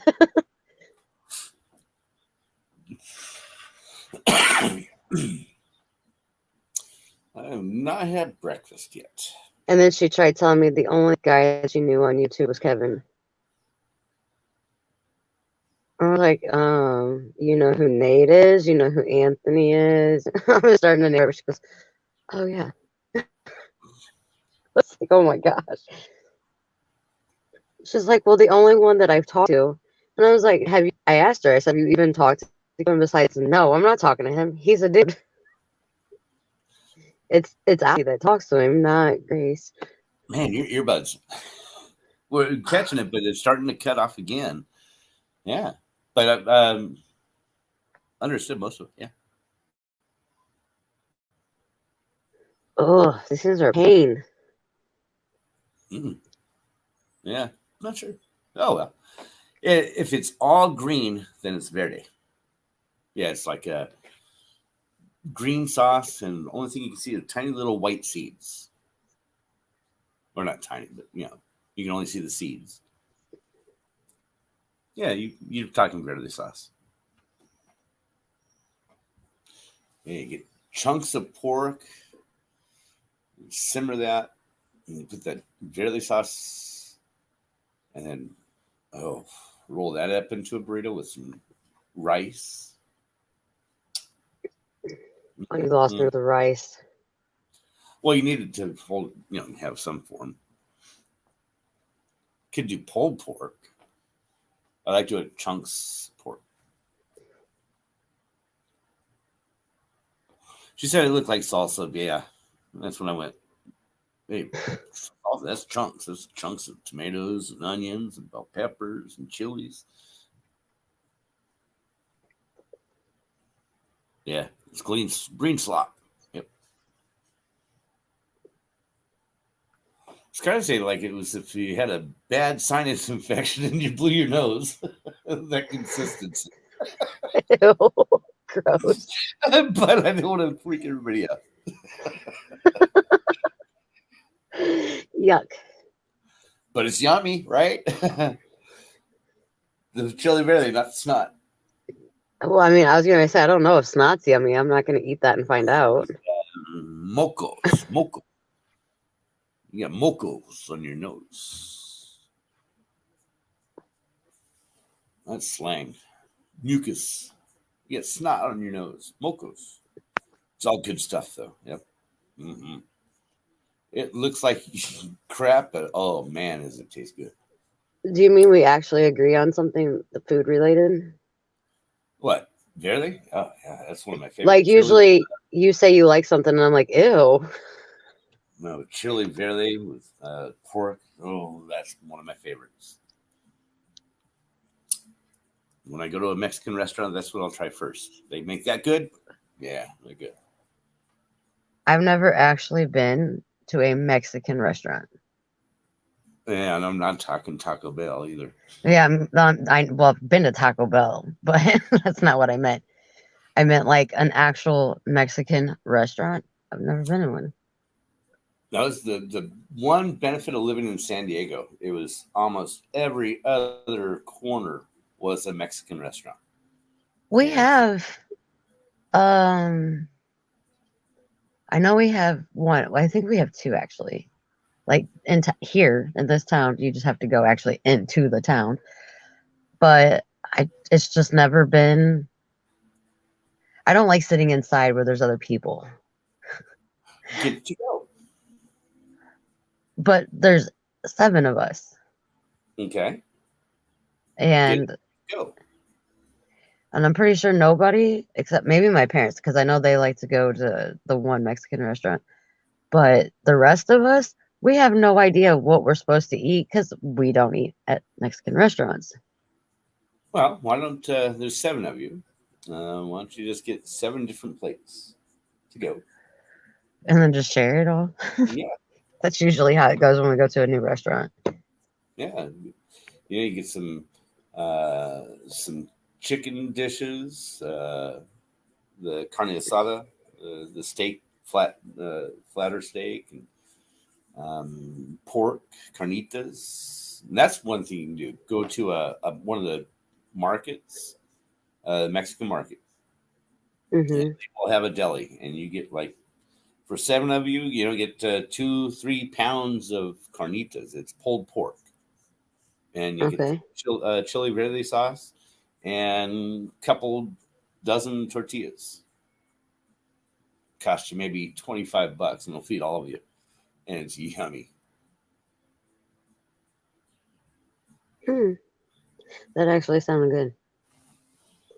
I have not had breakfast yet. And then she tried telling me the only guy that she knew on YouTube was Kevin. I was like, you know who Nate is? You know who Anthony is? I'm starting to know. She goes, oh, yeah. I was like, oh, my gosh. She's like, well, the only one that I've talked to. And I was like, I asked her, I said, have you even talked to him besides? No, I'm not talking to him. He's a dude. It's Ashley that talks to him, not Grace. Man, your earbuds. We're catching it, but it's starting to cut off again. Yeah. But I understood most of it. Yeah. Oh, these things are pain. Yeah. Not sure. Oh, well. If it's all green, then it's verde. Yeah, it's like a green sauce, and the only thing you can see are tiny little white seeds. Or not tiny, but you can only see the seeds. Yeah, you're talking verde sauce. Yeah, you get chunks of pork, you simmer that, and you put that verde sauce, and then roll that up into a burrito with some rice. Oh, you lost me with the rice. Well, you needed to have some form. Could do pulled pork. I like doing chunks pork. She said it looked like salsa. Yeah, that's when I went, hey, that's chunks. That's chunks of tomatoes and onions and bell peppers and chilies. Yeah, it's green slop. Yep. It's kind of saying like it was if you had a bad sinus infection and you blew your nose. That consistency. Ew, gross. But I don't want to freak everybody out. Yuck. But it's yummy, right? The chili verde, not the snot. Well, I mean, I was going to say, I don't know if snot's yummy. I'm not going to eat that and find out. Moco. You got mocos on your nose. That's slang. Mucus. You get snot on your nose. Mocos. It's all good stuff, though. Yep. Mm-hmm. It looks like crap, but oh man, does it taste good. Do you mean we actually agree on something food related? What? Verde? Oh, yeah, that's one of my favorites. Like, usually you say you like something, and I'm like, ew. No, chili verde with pork. Oh, that's one of my favorites. When I go to a Mexican restaurant, that's what I'll try first. They make that good. Yeah, they're good. I've never actually been to a Mexican restaurant. Yeah, and I'm not talking Taco Bell either. Yeah, I've been to Taco Bell, but that's not what I meant. I meant like an actual Mexican restaurant. I've never been in one. That was the one benefit of living in San Diego. It was almost every other corner was a Mexican restaurant. We Yeah. have, I know we have one. I think we have two actually. Like here in this town, you just have to go actually into the town. But it's just never been. I don't like sitting inside where there's other people. Get to go. But there's 7 of us, Okay. and Go. and I'm pretty sure nobody except maybe my parents, because I know they like to go to the one Mexican restaurant. But the rest of us, we have no idea what we're supposed to eat because we don't eat at Mexican restaurants. Well, why don't there's 7 of you? Why don't you just get 7 different plates to go? And then just share it all. Yeah. That's usually how it goes when we go to a new restaurant. Yeah. You get some chicken dishes, the carne asada, the steak, flatter steak, and pork, carnitas. And that's one thing you can do. Go to one of the markets, Mexican market. Mm-hmm. They will have a deli, and you get like for 7 of you, get 2-3 pounds of carnitas. It's pulled pork, and you get chili verde sauce and a couple dozen tortillas. Cost you maybe $25, and it'll feed all of you, and it's yummy. That actually sounded good.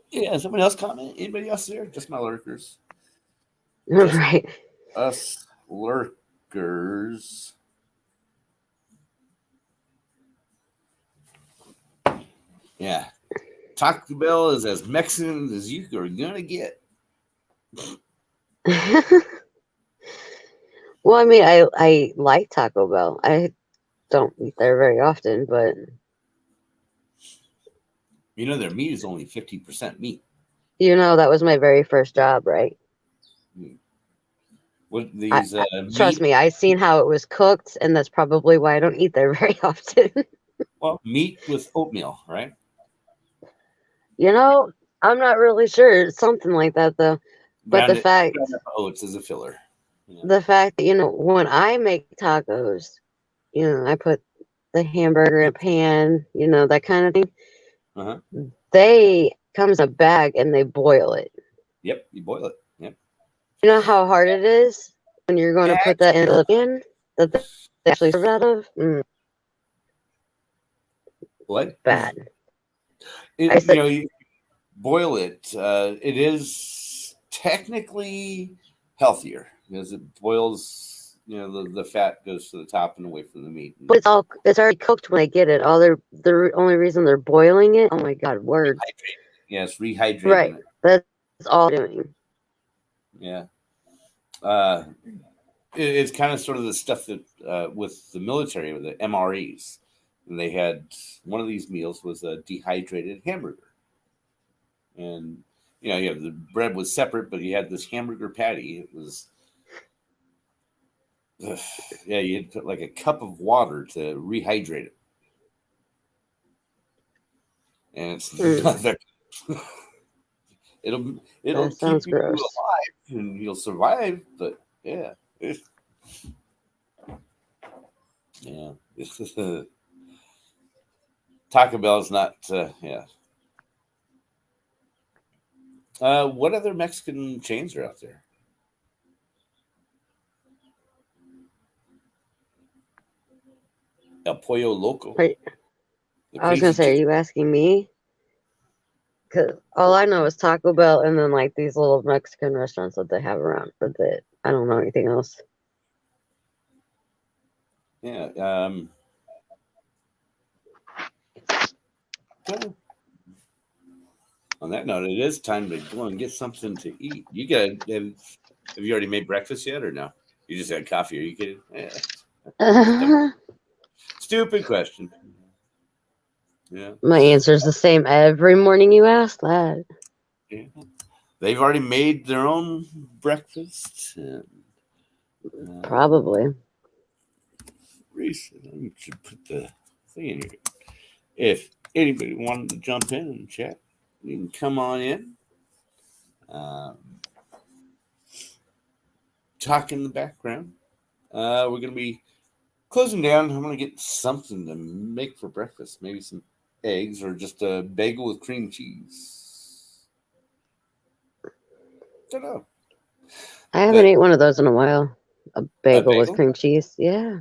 Yeah, somebody else comment? Anybody else there? Just my lurkers. Right. Us lurkers. Yeah. Taco Bell is as Mexican as you are gonna get. Well, I mean, I like Taco Bell. I don't eat there very often, but Their meat is only 50% meat. that was my very first job, right? What these trust me, I've seen how it was cooked, and that's probably why I don't eat there very often. Well, meat with oatmeal, right? I'm not really sure. It's something like that, though. But the fact oats as a filler. Yeah. The fact that when I make tacos, I put the hamburger in a pan, that kind of thing. Uh-huh. They comes in a bag and they boil it. Yep, you boil it. Yep. You know how hard it is when you're going to put that in the pan that they actually serve out of? What? Bad. You boil it. It is technically healthier because it boils. The fat goes to the top and away from the meat. But it's already cooked when I get it. The only reason they're boiling it. Oh my God, words. Yes, rehydrating. Right. That's all I'm doing. Yeah. It's kind of sort of the stuff that with the military, with the MREs, and they had one of these meals was a dehydrated hamburger, and the bread was separate, but you had this hamburger patty. It was, you had to put like a cup of water to rehydrate it, and it's not that. It'll keep you alive and you'll survive, but yeah. Yeah. Taco Bell is not what other Mexican chains are out there? El Pollo Loco. Right. I was gonna say, are you asking me? Because all I know is Taco Bell and then like these little Mexican restaurants that they have around, but I don't know anything else. Yeah. So, on that note, it is time to go and get something to eat. You got? Have you already made breakfast yet, or no? You just had coffee. Are you kidding? Yeah. Stupid question. Yeah. My answer is the same every morning you ask that. Yeah. They've already made their own breakfast. And, Probably. Reese, I should put the thing in here. If anybody wanted to jump in and chat, you can come on in. Talk in the background. We're going to be closing down. I'm going to get something to make for breakfast. Maybe some eggs or just a bagel with cream cheese. Don't know. I haven't ate one of those in a while. A bagel with bagel? cream cheese. Yeah.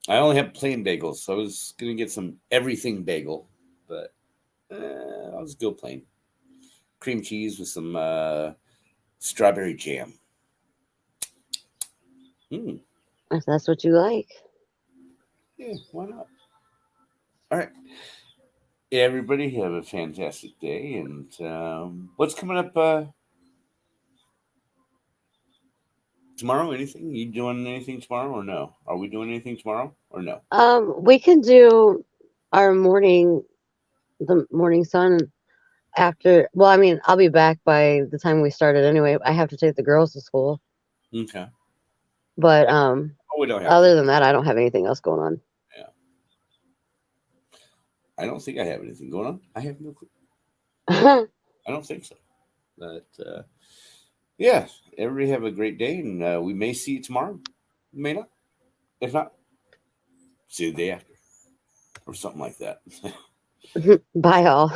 I only have plain bagels, so I was going to get some everything bagel, but I'll just go plain. Cream cheese with some strawberry jam. If that's what you like. Yeah, why not? All right. Everybody have a fantastic day. And what's coming up tomorrow? Anything? You doing anything tomorrow or no? Are we doing anything tomorrow or no? We can do our the morning sun after. Well, I mean, I'll be back by the time we started anyway. I have to take the girls to school. Okay. But we don't have other than that, I don't have anything else going on. Yeah. I don't think I have anything going on. I have no clue. I don't think so. But yeah, everybody have a great day, and we may see you tomorrow. We may not. If not, see you the day after, or something like that. Bye, all.